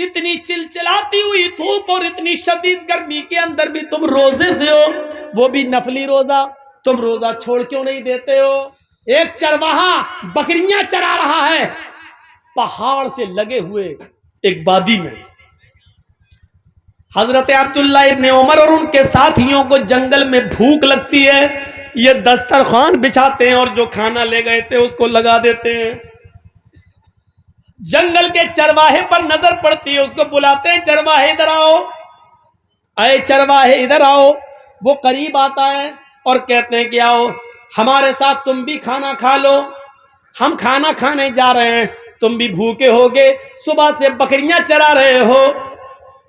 اتنی چلچلاتی ہوئی دھوپ اور اتنی شدید گرمی کے اندر بھی تم روزے سے ہو، وہ بھی نفلی روزہ، تم روزہ چھوڑ کیوں نہیں دیتے ہو؟ ایک چرواہا بکریاں چرا رہا ہے پہاڑ سے لگے ہوئے ایک وادی میں۔ حضرت عبداللہ ابن عمر اور ان کے ساتھیوں کو جنگل میں بھوک لگتی ہے، یہ دسترخوان بچھاتے ہیں اور جو کھانا لے گئے تھے اس کو لگا دیتے ہیں۔ جنگل کے چرواہے پر نظر پڑتی ہے، اس کو بلاتے ہیں، چرواہے ادھر آؤ، اے چرواہے ادھر آؤ۔ وہ قریب آتا ہے اور کہتے ہیں کہ آؤ ہمارے ساتھ تم بھی کھانا کھا لو، ہم کھانا کھانے جا رہے ہیں، تم بھی بھوکے ہوگے، صبح سے بکریاں چرا رہے ہو،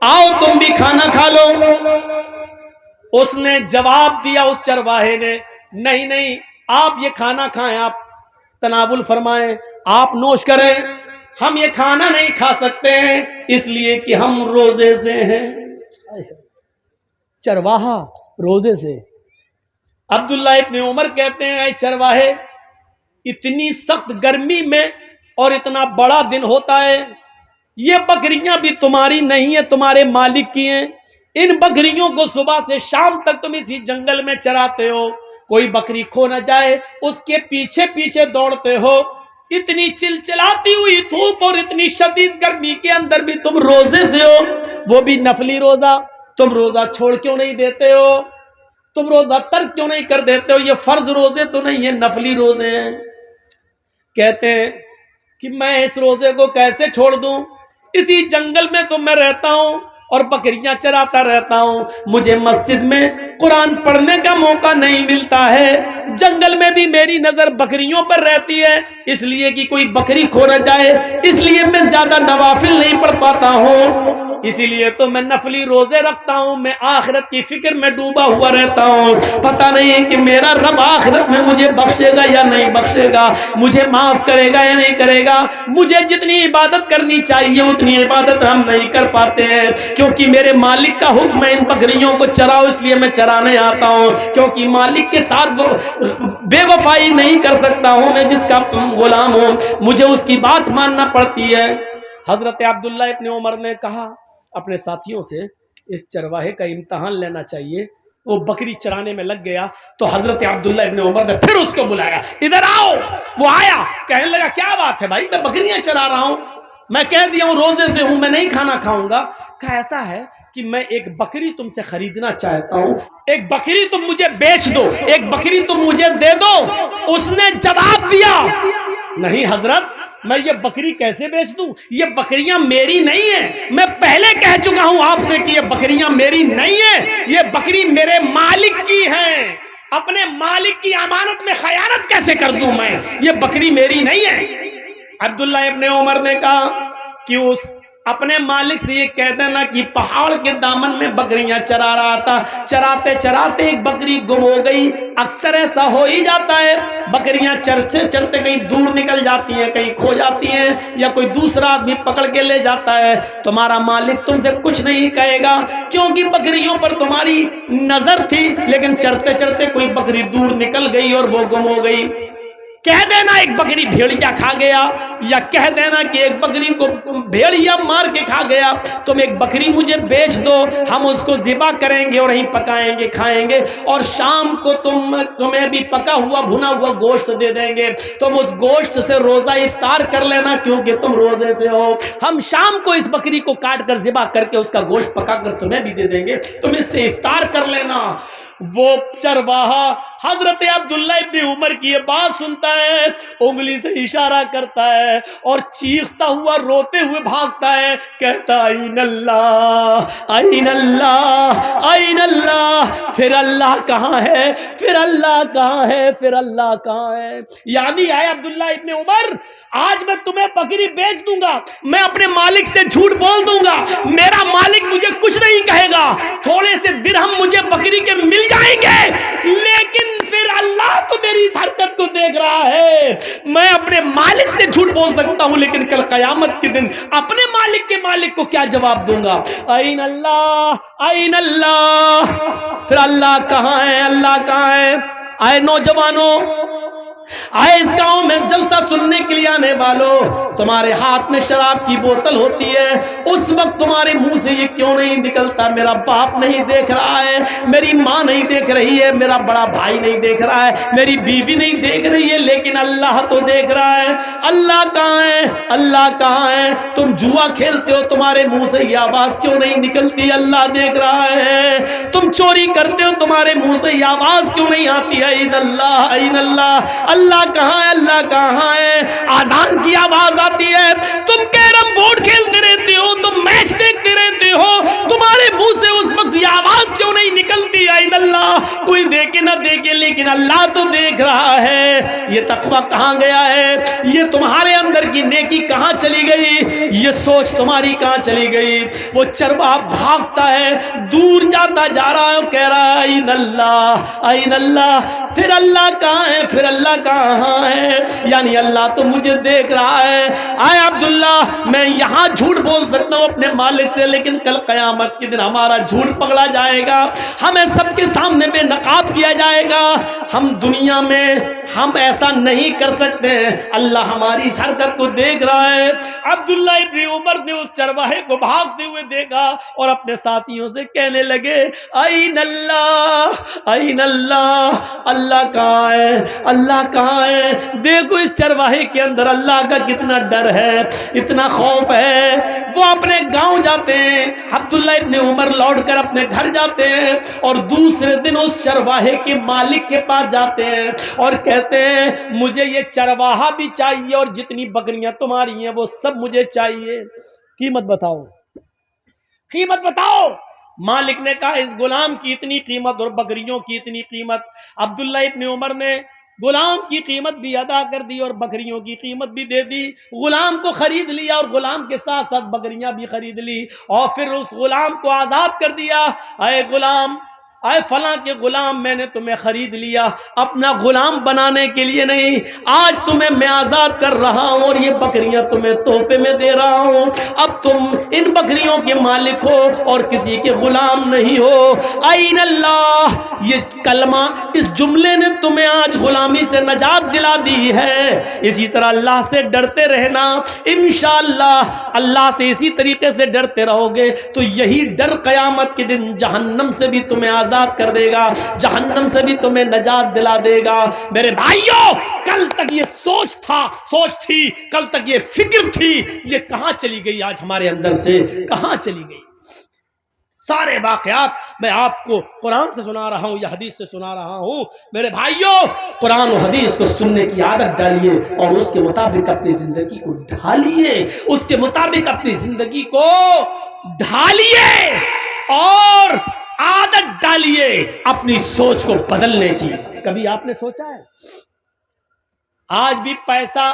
آؤ تم بھی کھانا کھا لو۔ اس نے جواب دیا، اس چرواہے نے، نہیں نہیں، آپ یہ کھانا کھائیں، آپ تناول فرمائیں، آپ نوش کریں، ہم یہ کھانا نہیں کھا سکتے ہیں اس لیے کہ ہم روزے سے ہیں۔ چرواہا روزے سے۔ عبداللہ ابن عمر کہتے ہیں، اے چرواہے، اتنی سخت گرمی میں اور اتنا بڑا دن ہوتا ہے، یہ بکریاں بھی تمہاری نہیں ہیں، تمہارے مالک کی ہیں، ان بکریوں کو صبح سے شام تک تم اسی جنگل میں چراتے ہو، کوئی بکری کھو نہ جائے اس کے پیچھے پیچھے دوڑتے ہو، اتنی چلچلاتی ہوئی دھوپ اور اتنی شدید گرمی کے اندر بھی تم روزے سے ہو، وہ بھی نفلی روزہ، تم روزہ چھوڑ کیوں نہیں دیتے ہو؟ تم روزہ ترک کیوں نہیں کر دیتے ہو؟ یہ فرض روزے تو نہیں ہیں، نفلی روزے ہیں۔ کہتے ہیں کہ میں اس روزے کو کیسے چھوڑ دوں؟ اسی جنگل میں تو میں رہتا ہوں اور بکریاں چراتا رہتا ہوں، مجھے مسجد میں قرآن پڑھنے کا موقع نہیں ملتا ہے، جنگل میں بھی میری نظر بکریوں پر رہتی ہے، اس لیے کہ کوئی بکری کھو نہ جائے، اس لیے میں زیادہ نوافل نہیں پڑھ پاتا ہوں، اسی لیے تو میں نفلی روزے رکھتا ہوں، میں آخرت کی فکر میں ڈوبا ہوا رہتا ہوں، پتہ نہیں کہ میرا رب آخرت میں مجھے بخشے گا یا نہیں بخشے گا، مجھے معاف کرے گا یا نہیں کرے گا، مجھے جتنی عبادت کرنی چاہیے اتنی عبادت ہم نہیں کر پاتے ہیں، کیونکہ میرے مالک کا حکم ہے ان بکریوں کو چراؤ، اس لیے میں چرانے آتا ہوں، کیونکہ مالک کے ساتھ بے وفائی نہیں کر سکتا ہوں، میں جس کا غلام ہوں، مجھے اس کی بات ماننا پڑتی ہے۔ حضرت عبداللہ ابن عمر نے کہا اپنے ساتھیوں سے، اس چرواہے کا امتحان لینا چاہیے، وہ بکری چرانے میں لگ گیا، تو حضرت عبداللہ ابن عمر نے پھر اس کو بلایا، ادھر آؤ، وہ آیا، کہنے لگا کیا بات ہے بھائی، میں بکریاں چرا رہا ہوں، میں کہہ دیا ہوں روزے سے ہوں، میں نہیں کھانا کھاؤں گا، کہا ایسا ہے کہ میں ایک بکری تم سے خریدنا چاہتا ہوں، ایک بکری تم مجھے بیچ دو، ایک بکری تم مجھے دے دو۔ اس نے جواب دیا، نہیں حضرت، میں یہ بکری کیسے بیچ دوں؟ یہ بکریاں میری نہیں ہیں، میں پہلے کہہ چکا ہوں آپ سے کہ یہ بکریاں میری نہیں ہیں، یہ بکری میرے مالک کی ہیں، اپنے مالک کی امانت میں خیانت کیسے کر دوں میں؟ یہ بکری میری نہیں ہے۔ عبداللہ ابن عمر نے کہا کہ اس اپنے مالک سے یہ کہہ دینا کہ پہاڑ کے دامن میں بکریاں چرا رہا تھا، چراتے چراتے ایک بکری گم ہو گئی، اکثر ایسا ہو ہی جاتا ہے، بکریاں چرتے چرتے کہیں دور نکل جاتی ہیں، کہیں کھو جاتی ہیں، یا کوئی دوسرا آدمی پکڑ کے لے جاتا ہے، تمہارا مالک تم سے کچھ نہیں کہے گا، کیونکہ بکریوں پر تمہاری نظر تھی، لیکن چرتے چرتے کوئی بکری دور نکل گئی اور وہ گم ہو گئی۔ کہہ دینا ایک بکری بھیڑیا کھا گیا، یا کہہ دینا کہ ایک بکری کو بھیڑیا مار کے کھا گیا، تم ایک بکری مجھے بیچ دو، ہم اس کو ذبح کریں گے اور وہیں پکائیں گے کھائیں گے، اور شام کو تمہیں بھی پکا ہوا بھنا ہوا گوشت دے دیں گے، تم اس گوشت سے روزہ افطار کر لینا، کیونکہ تم روزے سے ہو، ہم شام کو اس بکری کو کاٹ کر ذبح کر کے اس کا گوشت پکا کر تمہیں بھی دے دیں گے، تم اس سے افطار کر لینا۔ وہ چرواہا حضرت عبداللہ ابن عمر کی یہ بات سنتا ہے، انگلی سے اشارہ کرتا ہے اور چیختا ہوا روتے ہوئے بھاگتا ہے، کہتا این اللہ این اللہ این اللہ، پھر اللہ کہاں ہے، پھر اللہ کہاں ہے، پھر اللہ کہاں ہے؟ یعنی ہے عبداللہ ابن عمر، آج میں تمہیں بکری بیچ دوں گا، میں اپنے مالک سے جھوٹ بول دوں گا، میرا مالک مجھے کچھ نہیں کہے گا، تھوڑے سے درہم مجھے بکری کے مل جائیں گے، لیکن پھر اللہ تو میری اس حرکت کو دیکھ رہا ہے، میں اپنے مالک سے جھوٹ بول سکتا ہوں، لیکن کل قیامت کے دن اپنے مالک کے مالک کو کیا جواب دوں گا؟ این اللہ این اللہ، پھر اللہ کہاں ہے، اللہ کہاں ہے؟ آئے نوجوانوں، آئے اس گاؤں میں جلسہ سننے کے لیے آنے والوں، تمہارے ہاتھ میں شراب کی بوتل ہوتی ہے، اس اس وقت تمہارے منہ سے یہ کیوں نہیں نکلتا؟ میرا باپ نہیں دیکھ رہا ہے، میری ماں نہیں دیکھ رہی ہے، میرا بڑا بھائی نہیں دیکھ رہا ہے، میری بیوی نہیں دیکھ رہی ہے، لیکن اللہ تو دیکھ رہا ہے۔ اللہ کہاں ہے؟ اللہ کہاں ہے؟ تم جوا کھیلتے ہو، تمہارے منہ سے یہ آواز کیوں نہیں نکلتی؟ اللہ دیکھ رہا ہے۔ تم چوری کرتے ہو، تمہارے منہ سے یہ آواز کیوں نہیں آتی؟ این اللہ، این اللہ، اللہ کہاں ہے؟ اللہ کہاں ہے؟ آذان کی آواز آتی ہے، تم کیرم بورڈ کھیلتے رہتے ہو، تم میچ دیکھتے رہتے ہو، تمہارے منہ سے اس وقت یہ آواز کیوں نہیں نکلتی؟ این اللہ، کوئی دیکھے نہ دیکھے لیکن اللہ تو دیکھ رہا ہے۔ یہ تقویٰ کہاں گیا ہے؟ یہ تمہارے اندر کی نیکی کہاں چلی گئی؟ یہ سوچ تمہاری کہاں چلی گئی؟ وہ چرواہا بھاگتا ہے، دور جاتا جا رہا ہے، کہہ رہا ہے این اللہ، این اللہ۔ پھر اللہ کہاں ہے؟ پھر اللہ کہاں ہے؟ یعنی اللہ تو مجھے دیکھ رہا ہے۔ آئے عبداللہ، میں یہاں جھوٹ بول سکتا ہوں اپنے مالک سے، لیکن کل قیامت کے دن ہمارا جھوٹ پکڑا جائے گا، ہمیں سب کے سامنے بے نقاب کیا جائے گا۔ ہم دنیا میں ہم ایسا نہیں کر سکتے ہیں، اللہ ہماری اس حرکت کو دیکھ رہا ہے۔ عبداللہ ابن عمر نے اس چرواہے کو بھاگتے ہوئے دیکھا اور اپنے ساتھیوں سے کہنے لگے این اللہ، این اللہ، اللہ کہاں ہے؟ اللہ کہاں ہے؟ دیکھو اس چرواہے کے اندر اللہ کا کتنا ڈر ہے، اتنا خوف ہے۔ وہ اپنے گاؤں جاتے ہیں، عبداللہ ابن عمر لوٹ کر اپنے گھر جاتے ہیں اور دوسرے دن اس چرواہے کے مالک کے پاس جاتے ہیں اور کہتے ہیں مجھے یہ چرواہا بھی چاہیے اور جتنی بکریاں تمہاری ہیں وہ سب مجھے چاہیے، قیمت بتاؤ، قیمت بتاؤ۔ مالک نے کہا اس غلام کی اتنی قیمت اور بکریوں کی اتنی قیمت۔ عبداللہ ابن عمر نے غلام کی قیمت بھی ادا کر دی اور بکریوں کی قیمت بھی دے دی، غلام کو خرید لیا اور غلام کے ساتھ ساتھ بکریاں بھی خرید لی، اور پھر اس غلام کو آزاد کر دیا۔ اے غلام، اے فلاں کے غلام، میں نے تمہیں خرید لیا اپنا غلام بنانے کے لیے نہیں، آج تمہیں میں آزاد کر رہا ہوں اور یہ بکریاں تمہیں تحفے میں دے رہا ہوں، اب تم ان بکریوں کے مالک ہو اور کسی کے غلام نہیں ہو۔ این اللہ، یہ کلمہ، اس جملے نے تمہیں آج غلامی سے نجات دلا دی ہے۔ اسی طرح اللہ سے ڈرتے رہنا، انشاءاللہ اللہ سے اسی طریقے سے ڈرتے رہو گے تو یہی ڈر قیامت کے دن جہنم سے بھی تمہیں آزاد کر دے گا، جہنم سے بھی تمہیں نجات دلا دے گا۔ میرے بھائیوں، کل تک یہ سوچ تھی، کل تک یہ فکر تھی، یہ کہاں چلی گئی؟ آج ہمارے اندر سے کہاں چلی گئی؟ سارے واقعات میں آپ کو قرآن سے سنا رہا ہوں یا حدیث سے سنا رہا ہوں۔ میرے بھائیوں، قرآن و حدیث کو سننے کی عادت ڈالیے اور اس کے مطابق اپنی زندگی کو ڈھالیے، اس کے مطابق اپنی زندگی کو ڈھالیے اور عادت ڈالیے اپنی سوچ کو بدلنے کی۔ کبھی آپ نے سوچا ہے آج بھی پیسہ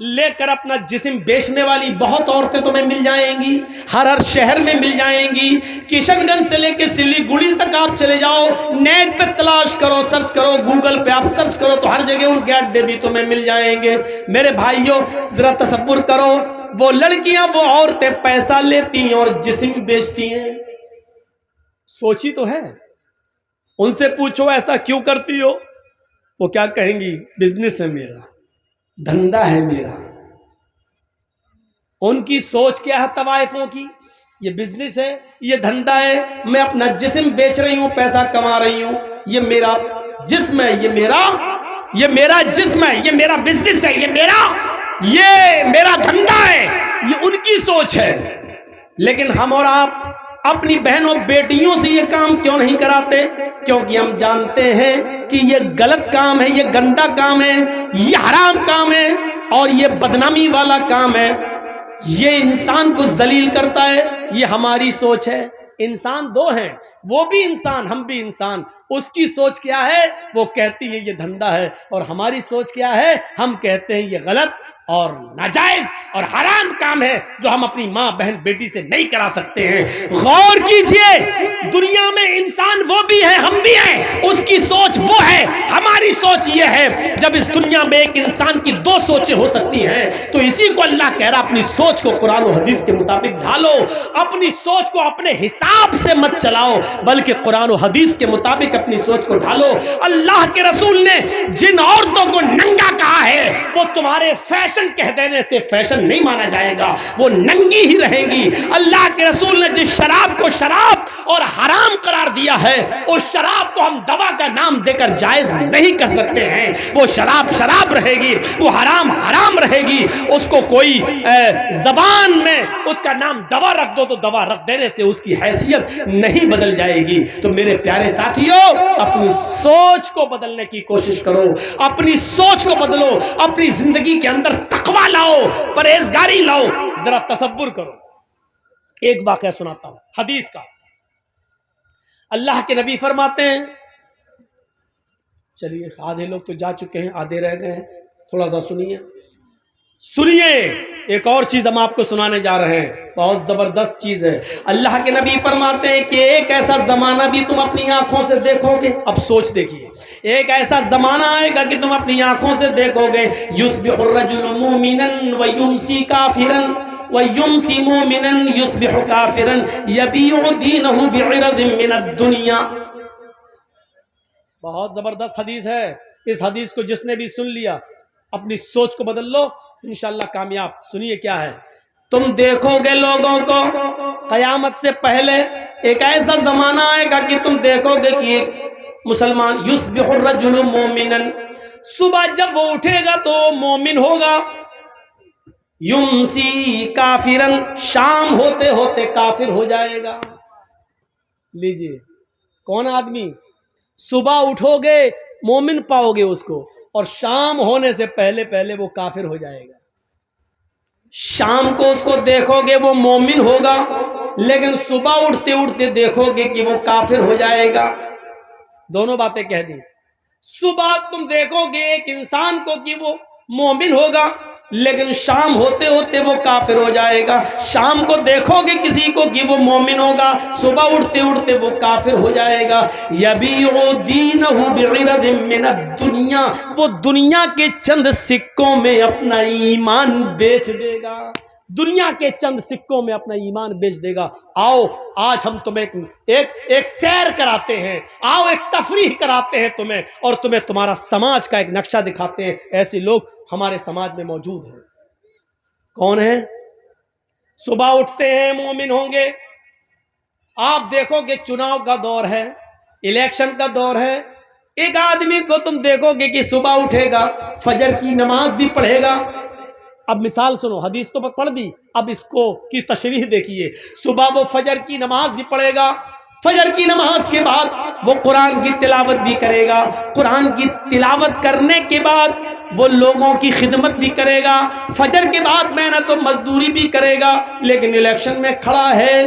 لے کر اپنا جسم بیچنے والی بہت عورتیں تمہیں مل جائیں گی، ہر شہر میں مل جائیں گی، کشن گنج سے لے کے سلی گڑی تک آپ چلے جاؤ، نیٹ پہ تلاش کرو، سرچ کرو، گوگل پہ آپ سرچ کرو تو ہر جگہ ان کے اڈے بھی تمہیں مل جائیں گے۔ میرے بھائیوں، ذرا تصور کرو، وہ لڑکیاں، وہ عورتیں پیسہ لیتی ہیں اور جسم بیچتی ہیں۔ سوچی تو ہے؟ ان سے پوچھو ایسا کیوں کرتی ہو، وہ کیا کہیں گی؟ بزنس ہے میرا، دھندا ہے میرا۔ ان کی سوچ کیا ہے طوائفوں کی؟ یہ بزنس ہے، یہ دھندا ہے، میں اپنا جسم بیچ رہی ہوں، پیسہ کما رہی ہوں، یہ میرا جسم ہے، یہ میرا جسم ہے، یہ میرا بزنس ہے، یہ میرا دھندا ہے، یہ ان کی سوچ ہے۔ لیکن ہم اور آپ اپنی بہنوں بیٹیوں سے یہ کام کیوں نہیں کراتے؟ کیونکہ ہم جانتے ہیں کہ یہ غلط کام ہے، یہ گندا کام ہے، یہ حرام کام ہے اور یہ بدنامی والا کام ہے، یہ انسان کو ذلیل کرتا ہے۔ یہ ہماری سوچ ہے۔ انسان دو ہیں، وہ بھی انسان، ہم بھی انسان۔ اس کی سوچ کیا ہے؟ وہ کہتی ہے یہ دھندا ہے، اور ہماری سوچ کیا ہے؟ ہم کہتے ہیں یہ غلط اور ناجائز اور حرام کام ہے جو ہم اپنی ماں بہن بیٹی سے نہیں کرا سکتے ہیں۔ غور کیجئے، دنیا میں انسان وہ بھی ہے، ہم بھی ہیں، اس کی سوچ وہ ہے، ہماری سوچ یہ ہے۔ جب اس دنیا میں ایک انسان کی دو سوچیں ہو سکتی ہیں تو اسی کو اللہ کہہ رہا اپنی سوچ کو قرآن و حدیث کے مطابق ڈھالو، اپنی سوچ کو اپنے حساب سے مت چلاؤ بلکہ قرآن و حدیث کے مطابق اپنی سوچ کو ڈھالو۔ اللہ کے رسول نے جن عورتوں کو ننگا کہا ہے وہ تمہارے فیشن فیشن کہہ دینے سے فیشن نہیں مانا جائے گا، وہ ننگی ہی رہے گی۔ اللہ کے رسول نے جس شراب کو شراب اور حرام قرار دیا ہے، اس شراب کو ہم دوا کا نام دے کر جائز نہیں کر سکتے ہیں۔ وہ شراب شراب رہے گی، وہ حرام حرام رہے گی۔ اس کو کوئی زبان میں اس کا نام دوا رکھ دو تو دوا رکھ دینے سے اس کی حیثیت نہیں بدل جائے گی۔ تو میرے پیارے ساتھیوں، اپنی سوچ کو بدلنے کی کوشش کرو، اپنی سوچ کو بدلو، اپنی زندگی کے اندر تقوی لاؤ، پرہیزگاری لاؤ۔ ذرا تصور کرو، ایک واقعہ سناتا ہوں حدیث کا۔ اللہ کے نبی فرماتے ہیں، چلیے آدھے لوگ تو جا چکے ہیں، آدھے رہ گئے ہیں، تھوڑا سا سنیے سنیے۔ ایک اور چیز ہم آپ کو سنانے جا رہے ہیں، بہت زبردست چیز ہے۔ اللہ کے نبی فرماتے ہیں کہ ایک ایسا زمانہ بھی تم اپنی آنکھوں سے دیکھو گے۔ اب سوچ دیکھیے، ایک ایسا زمانہ آئے گا کہ تم اپنی آنکھوں سے دیکھو گے، یصبح الرجل مومنا ویمسی کافرا ویمسی مومنا یصبح کافرا یبیع دینہ بعرض من الدنیا۔ بہت زبردست حدیث ہے۔ اس حدیث کو جس نے بھی سن لیا، اپنی سوچ کو بدل لو، انشاءاللہ کامیاب۔ سنیے کیا ہے، تم دیکھو گے لوگوں کو قیامت سے پہلے ایک ایسا زمانہ آئے گا کہ تم دیکھو گے کہ ایک مسلمان یصبح الرجل مومنا، صبح جب وہ اٹھے گا تو مومن ہوگا، یمسی کافرا، شام ہوتے ہوتے کافر ہو جائے گا۔ لیجئے، کون آدمی؟ صبح اٹھو گے مومن پاؤ گے اس کو، اور شام ہونے سے پہلے پہلے وہ کافر ہو جائے گا۔ شام کو اس کو دیکھو گے وہ مومن ہوگا، لیکن صبح اٹھتے اٹھتے دیکھو گے کہ وہ کافر ہو جائے گا۔ دونوں باتیں کہہ دی۔ صبح تم دیکھو گے ایک انسان کو کہ وہ مومن ہوگا، لیکن شام ہوتے ہوتے وہ کافر ہو جائے گا۔ شام کو دیکھو گے کسی کو کہ وہ مومن ہوگا، صبح اٹھتے اٹھتے وہ کافر ہو جائے گا۔ یبیع دینہ بعرض من الدنیا، وہ دنیا کے چند سکوں میں اپنا ایمان بیچ دے گا، دنیا کے چند سکوں میں اپنا ایمان بیچ دے گا۔ آؤ آج ہم تمہیں ایک سیر کراتے ہیں، آؤ ایک تفریح کراتے ہیں تمہیں، اور تمہیں تمہارا سماج کا ایک نقشہ دکھاتے ہیں۔ ایسے لوگ ہمارے سماج میں موجود ہیں۔ کون ہیں؟ صبح اٹھتے ہیں مومن ہوں گے۔ آپ دیکھو گے چناؤ کا دور ہے، الیکشن کا دور ہے، ایک آدمی کو تم دیکھو گے کہ صبح اٹھے گا، فجر کی نماز بھی پڑھے گا۔ اب مثال سنو، حدیث تو پڑھ دی، اب اس کو کی تشریح دیکھیے۔ صبح وہ فجر کی نماز بھی پڑھے گا، فجر کی نماز کے بعد وہ قرآن کی تلاوت بھی کرے گا، قرآن کی تلاوت کرنے کے بعد وہ لوگوں کی خدمت بھی کرے گا، فجر کے بعد محنت و مزدوری بھی کرے گا۔ لیکن الیکشن میں کھڑا ہے،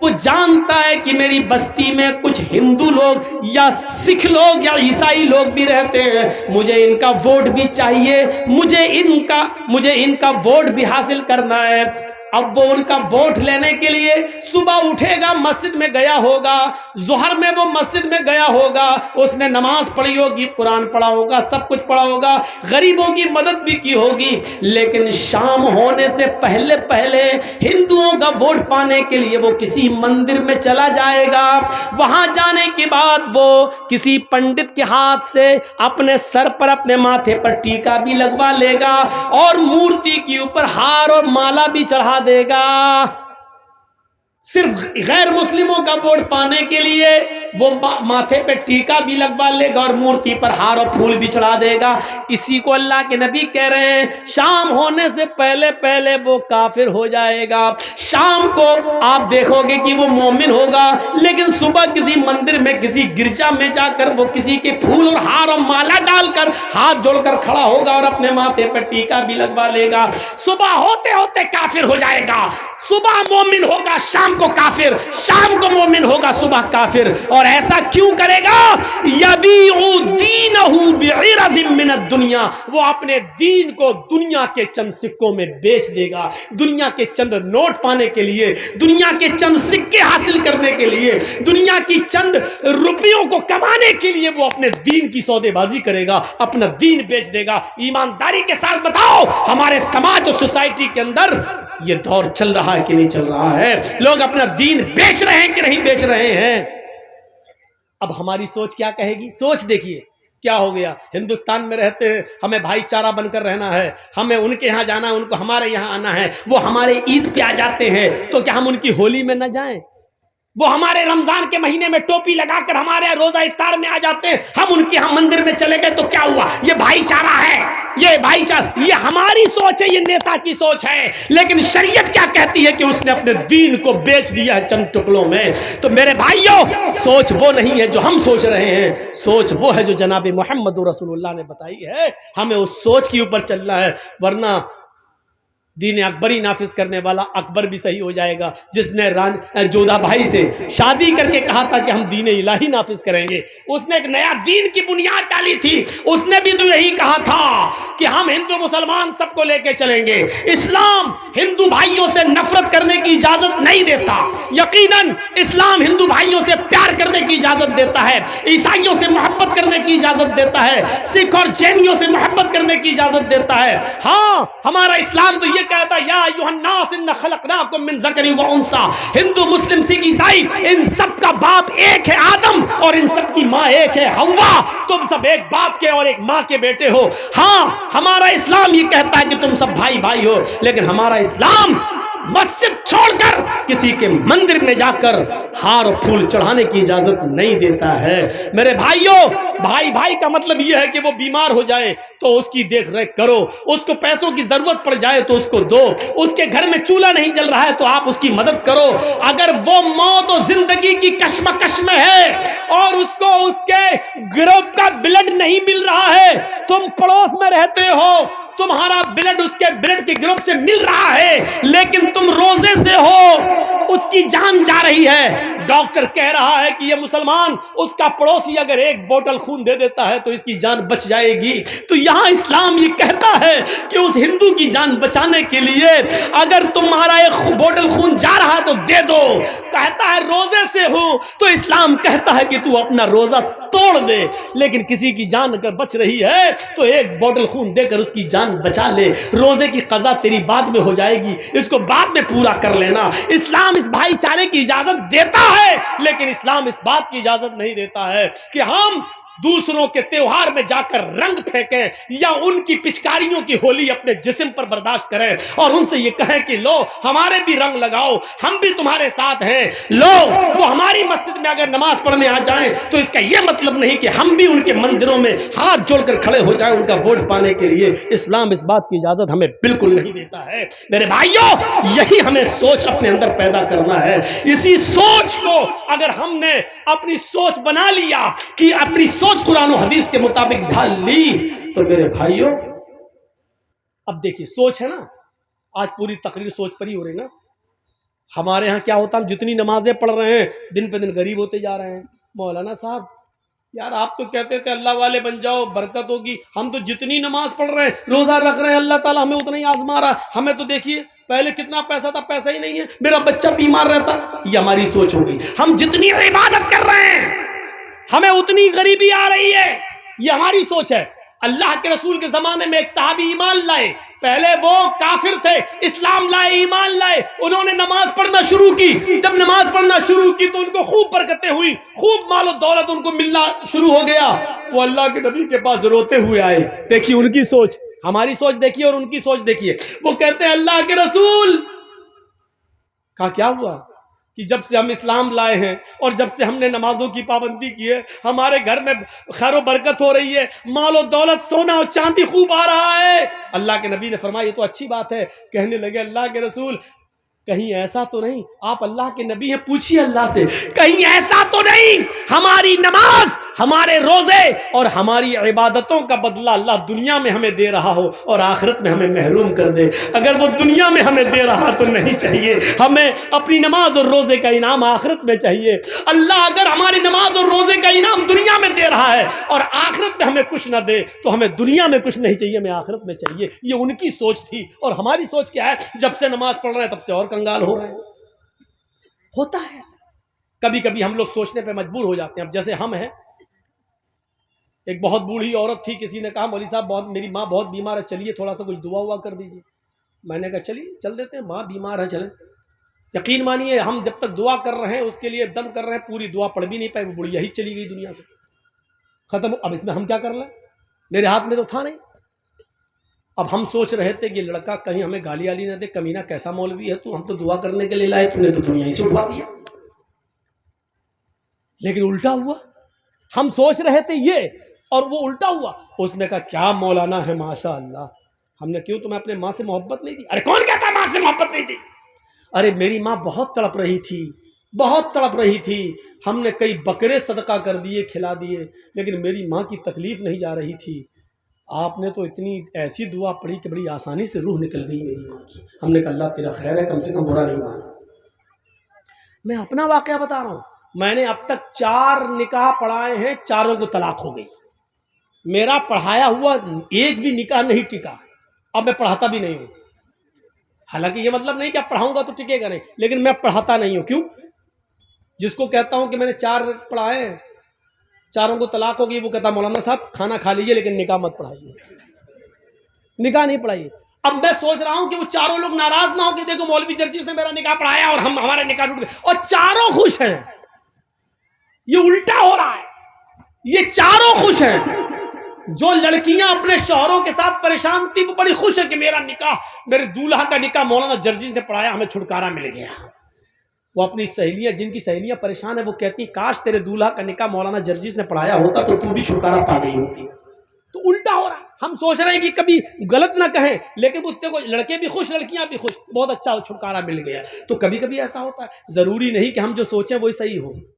وہ جانتا ہے کہ میری بستی میں کچھ ہندو لوگ یا سکھ لوگ یا عیسائی لوگ بھی رہتے ہیں، مجھے ان کا ووٹ بھی چاہیے، مجھے ان کا ووٹ بھی حاصل کرنا ہے۔ اب وہ ان کا ووٹ لینے کے لیے صبح اٹھے گا، مسجد میں گیا ہوگا، ظہر میں وہ مسجد میں گیا ہوگا، اس نے نماز پڑھی ہوگی، قرآن پڑھا ہوگا، سب کچھ پڑھا ہوگا، غریبوں کی مدد بھی کی ہوگی۔ لیکن شام ہونے سے پہلے پہلے ہندوؤں کا ووٹ پانے کے لیے وہ کسی مندر میں چلا جائے گا۔ وہاں جانے کے بعد وہ کسی پنڈت کے ہاتھ سے اپنے سر پر، اپنے ماتھے پر ٹیکا بھی لگوا لے گا، اور مورتی کے اوپر ہار اور مالا بھی چڑھا دے گا۔ صرف غیر مسلموں کا ووٹ پانے کے لیے وہ ماتھے پہ ٹیکا بھی لگوا لے گا اور مورتی پر ہار اور پھول بھی چڑھا دے گا۔ اسی کو اللہ کے نبی کہہ رہے ہیں، شام ہونے سے پہلے پہلے وہ کافر ہو جائے گا۔ شام کو آپ دیکھو گے کہ وہ مومن ہوگا، لیکن صبح کسی مندر میں، کسی گرجا میں جا کر وہ کسی کے پھول اور ہار اور مالا ڈال کر ہاتھ جوڑ کر کھڑا ہوگا اور اپنے ماتھے پر ٹیکا بھی لگوا لے گا۔ صبح ہوتے ہوتے کافر ہو جائے گا، صبح مومن ہوگا، شام کو کافر، شام کو مومن ہوگا، صبح کافر۔ اور ایسا کیوں کرے گا؟ یبیع دینہ بعرض من الدنیا، وہ اپنے دین کو دنیا کے چند سکوں میں بیچ دے گا، دنیا کے چند نوٹ پانے کے لیے، دنیا کے چند سکے حاصل کرنے کے لیے، دنیا کی چند روپیوں کو کمانے کے لیے وہ اپنے دین کی سودے بازی کرے گا، اپنا دین بیچ دے گا۔ ایمانداری کے ساتھ بتاؤ، ہمارے سماج اور سوسائٹی کے اندر یہ دور چل رہا ہے کہ نہیں چل رہا ہے؟ لوگ اپنا دین بیچ رہے ہیں کہ نہیں بیچ رہے ہیں؟ اب ہماری سوچ کیا کہے گی؟ سوچ دیکھیے، کیا ہو گیا؟ ہندوستان میں رہتے ہیں، ہمیں بھائی چارہ بن کر رہنا ہے، ہمیں ان کے یہاں جانا ہے، ان کو ہمارے یہاں آنا ہے، وہ ہمارے عید پہ آ جاتے ہیں تو کیا ہم ان کی ہولی میں نہ جائیں؟ وہ ہمارے رمضان کے مہینے میں ٹوپی لگا کر ہمارے روزہ افطار میں آ جاتے ہیں، ہم ان کے ہاں مندر میں چلے گئے تو کیا ہوا؟ یہ بھائی چارہ ہے، یہ بھائی چارہ، یہ ہماری سوچ ہے، یہ نیتا کی سوچ ہے، لیکن شریعت کیا کہتی ہے کہ اس نے اپنے دین کو بیچ دیا ہے چند ٹکڑوں میں۔ تو میرے بھائیوں، سوچ وہ نہیں ہے جو ہم سوچ رہے ہیں، سوچ وہ ہے جو جناب محمد رسول اللہ نے بتائی ہے، ہمیں اس سوچ کے اوپر چلنا ہے، ورنہ دین اکبری نافذ کرنے والا اکبر بھی صحیح ہو جائے گا، جس نے جودھا بھائی سے شادی کر کے کہا تھا کہ ہم دین الہی نافذ کریں گے، اس نے ایک نیا دین کی بنیاد ڈالی تھی، اس نے بھی تو یہی کہا تھا کہ ہم ہندو مسلمان سب کو لے کے چلیں گے۔ اسلام ہندو بھائیوں سے نفرت کرنے کی اجازت نہیں دیتا، یقیناً اسلام ہندو بھائیوں سے پیار کرنے کی اجازت دیتا ہے، عیسائیوں سے محبت کرنے کی اجازت دیتا ہے، سکھ اور جینیوں سے محبت کرنے کی اجازت دیتا ہے۔ ہاں، ہمارا اسلام تو یہ کہتا ہے یا ایھا الناس ان خلقناکم من ذکر و انثی، ہندو مسلم سکھ عیسائی ان سب کا باپ ایک ہے آدم، اور ان سب کی ماں ایک ہے حوا، تم سب ایک باپ کے اور ایک ماں کے بیٹے ہو۔ ہاں، ہمارا اسلام یہ کہتا ہے کہ تم سب بھائی بھائی ہو، لیکن ہمارا اسلام مسجد چھوڑ کر کسی کے مندر میں جا کر ہار و پھول چڑھانے کی اجازت نہیں دیتا ہے۔ میرے بھائیوں، بھائی بھائی کا مطلب یہ ہے کہ وہ بیمار ہو جائے تو اس کی دیکھ ریکھ کرو، اس کو پیسوں کی ضرورت پڑ جائے تو اس کو دو، اس کے گھر میں چولہا نہیں جل رہا ہے تو آپ اس کی مدد کرو، اگر وہ موت و زندگی کی کشمکش میں ہے اور اس کو اس کے گروپ کا بلڈ نہیں مل رہا ہے، تم پڑوس میں رہتے ہو، تمہارا بلڈ اس کے بلڈ کے گروپ سے مل رہا ہے، لیکن تم روزے سے ہو، اس کی جان جا رہی ہے، ڈاکٹر کہہ رہا ہے کہ یہ مسلمان اس کا پڑوسی اگر ایک بوتل خون دے دیتا ہے تو اس کی جان بچ جائے گی، تو یہاں اسلام یہ کہتا ہے کہ اس ہندو کی جان بچانے کے لیے اگر تمہارا ایک بوتل خون جا رہا ہے تو دے دو، کہتا ہے روزے سے ہوں، تو اسلام کہتا ہے کہ تو اپنا روزہ توڑ دے، لیکن کسی کی جان اگر بچ رہی ہے تو ایک بوتل خون دے کر اس کی جان بچا لے، روزے کی قضا تیری بعد میں ہو جائے گی، اس کو بعد میں پورا کر لینا۔ اسلام اس بھائی چارے کی اجازت دیتا ہے، لیکن اسلام اس بات کی اجازت نہیں دیتا ہے کہ ہم دوسروں کے تیوہار میں جا کر رنگ پھینکیں یا ان کی پچکاریوں کی ہولی اپنے جسم پر برداشت کریں اور ان سے یہ کہیں کہ لو ہمارے بھی رنگ لگاؤ، ہم بھی تمہارے ساتھ ہیں، لو وہ ہماری مسجد میں اگر نماز پڑھنے آ جائیں تو اس کا یہ مطلب نہیں کہ ہم بھی ان کے مندروں میں ہاتھ جوڑ کر کھڑے ہو جائیں ان کا ووٹ پانے کے لیے۔ اسلام اس بات کی اجازت ہمیں بالکل نہیں دیتا ہے۔ میرے بھائیوں، یہی ہمیں سوچ اپنے اندر پیدا کرنا ہے، اسی سوچ کو اگر ہم نے اپنی سوچ بنا لیا کہ اپنی سوچ قرآن و حدیث کے مطابق ڈھال لی تو میرے بھائیوں، اب دیکھیے سوچ ہے نا، آج پوری تقریر سوچ پر ہی ہو رہی نا۔ ہمارے ہاں کیا ہوتا ہے، ہم جتنی نمازیں پڑھ رہے ہیں دن پہ دن غریب ہوتے جا رہے ہیں۔ مولانا صاحب یار آپ تو کہتے تھے اللہ والے بن جاؤ برکت ہوگی، ہم تو جتنی نماز پڑھ رہے ہیں روزہ رکھ رہے ہیں اللہ تعالیٰ ہمیں اتنا ہی آزما رہا ہے، ہمیں تو دیکھیے پہلے کتنا پیسہ تھا، پیسہ ہی نہیں ہے، میرا بچہ بیمار رہتا۔ یہ ہماری سوچ ہو گئی، ہم جتنی عبادت کر رہے ہیں ہمیں اتنی غریبی آ رہی ہے، یہ ہماری سوچ ہے۔ اللہ کے رسول کے زمانے میں ایک صحابی ایمان لائے، پہلے وہ کافر تھے، اسلام لائے، ایمان لائے، انہوں نے نماز پڑھنا شروع کی، جب نماز پڑھنا شروع کی تو ان کو خوب برکتیں ہوئی، خوب مال و دولت ان کو ملنا شروع ہو گیا، وہ اللہ کے نبی کے پاس روتے ہوئے آئے۔ دیکھیے ان کی سوچ، ہماری سوچ دیکھیے اور ان کی سوچ دیکھیے، وہ کہتے ہیں اللہ کے رسول، کہا کیا ہوا؟ کہ جب سے ہم اسلام لائے ہیں اور جب سے ہم نے نمازوں کی پابندی کی ہے ہمارے گھر میں خیر و برکت ہو رہی ہے، مال و دولت سونا اور چاندی خوب آ رہا ہے۔ اللہ کے نبی نے فرمایا یہ تو اچھی بات ہے۔ کہنے لگے اللہ کے رسول کہیں ایسا تو نہیں، آپ اللہ کے نبی ہیں، پوچھیے اللہ سے، کہیں ایسا تو نہیں ہماری نماز، ہمارے روزے اور ہماری عبادتوں کا بدلہ اللہ دنیا میں ہمیں دے رہا ہو اور آخرت میں ہمیں محروم کر دے؟ اگر وہ دنیا میں ہمیں دے رہا تو نہیں چاہیے، ہمیں اپنی نماز اور روزے کا انعام آخرت میں چاہیے۔ اللہ اگر ہماری نماز اور روزے کا انعام دنیا میں دے رہا ہے اور آخرت میں ہمیں کچھ نہ دے تو ہمیں دنیا میں کچھ نہیں چاہیے، ہمیں آخرت میں چاہیے۔ یہ ان کی سوچ تھی، اور ہماری سوچ کیا ہے؟ جب سے نماز پڑھ رہے ہیں تب سے اور کنگال ہو رہے ہیں۔ ہوتا ہے ایسا، کبھی کبھی ہم لوگ سوچنے پہ مجبور ہو جاتے ہیں۔ اب جیسے ہم ہیں، ایک بہت بوڑھی عورت تھی، کسی نے کہا مولوی صاحب میری ماں بہت بیمار ہے، چلیے تھوڑا سا کچھ دعا ہوا کر دیجیے۔ میں نے کہا چلیے چل دیتے ہیں، ماں بیمار ہے چلیں۔ یقین مانیے ہم جب تک دعا کر رہے ہیں اس کے لیے دم کر رہے ہیں، پوری دعا پڑھ بھی نہیں پائے، وہ بڑھیا ہی چلی گئی دنیا سے۔ ختم. اب اس میں ہم کیا کر لیں؟ میرے ہاتھ میں تو تھا نہیں. اب ہم سوچ رہے تھے کہ لڑکا کہیں ہمیں گالی والی نہ دے, کمینہ کیسا مولوی ہے تو, ہم تو دعا کرنے کے لیے لائے, تو نے تو دنیا ہی سے اٹھوا دیا. لیکن الٹا ہوا. ہم سوچ رہے تھے یہ, اور وہ الٹا ہوا. اس نے کہا کیا مولانا ہے ماشاء اللہ. ہم نے کیوں, تمہیں اپنے ماں سے محبت نہیں دی؟ ارے کون کہتا ہے ماں سے محبت نہیں دی؟ ارے میری ماں بہت تڑپ رہی تھی, بہت تڑپ رہی تھی. ہم نے کئی بکرے صدقہ کر دیے, کھلا دیے, لیکن میری ماں کی تکلیف نہیں جا رہی تھی. آپ نے تو اتنی ایسی دعا پڑھی کہ بڑی آسانی سے روح نکل گئی میری ماں کی. ہم نے کہا اللہ تیرا خیر ہے, کم سے کم برا نہیں مانا. میں اپنا واقعہ بتا رہا ہوں. میں نے اب تک 4 نکاح پڑھائے ہیں, چاروں کو طلاق ہو گئی. میرا پڑھایا ہوا ایک بھی نکاح نہیں ٹکا. اب میں پڑھاتا بھی نہیں ہوں. حالانکہ یہ مطلب نہیں کہ اب پڑھاؤں گا تو ٹکے گا نہیں, لیکن میں پڑھاتا نہیں ہوں. کیوں؟ جس کو کہتا ہوں کہ میں نے 4 پڑھائے ہیں, چاروں کو طلاق ہو گئی, وہ کہتا مولانا صاحب کھانا کھا لیجئے لیکن نکاح مت پڑھائیے, نکاح نہیں پڑھائیے. اب میں سوچ رہا ہوں کہ وہ چاروں لوگ ناراض نہ ہو کہ دیکھو مولوی جرجیس نے میرا نکاح پڑھایا اور ہمارے نکاح ٹوٹ گئے, اور چاروں خوش ہیں. یہ الٹا ہو رہا ہے. یہ چاروں خوش ہیں. جو لڑکیاں اپنے شوہروں کے ساتھ پریشان تھی وہ بڑی خوش ہے کہ میرا نکاح, میرے دولہا کا نکاح مولانا جرجیس نے پڑھایا, ہمیں چھٹکارا مل گیا. وہ اپنی سہیلیاں, جن کی سہیلیاں پریشان ہیں, وہ کہتی کاش تیرے دولہا کا نکاح مولانا جرجیس نے پڑھایا ہوتا تو تو بھی چھٹکارا پا گئی ہوتی. تو الٹا ہو رہا ہے. ہم سوچ رہے ہیں کہ کبھی غلط نہ کہیں, لیکن وہ لڑکے بھی خوش, لڑکیاں بھی خوش, بہت اچھا چھٹکارا مل گیا. تو کبھی کبھی ایسا ہوتا ہے, ضروری نہیں کہ ہم جو سوچیں وہی صحیح ہو.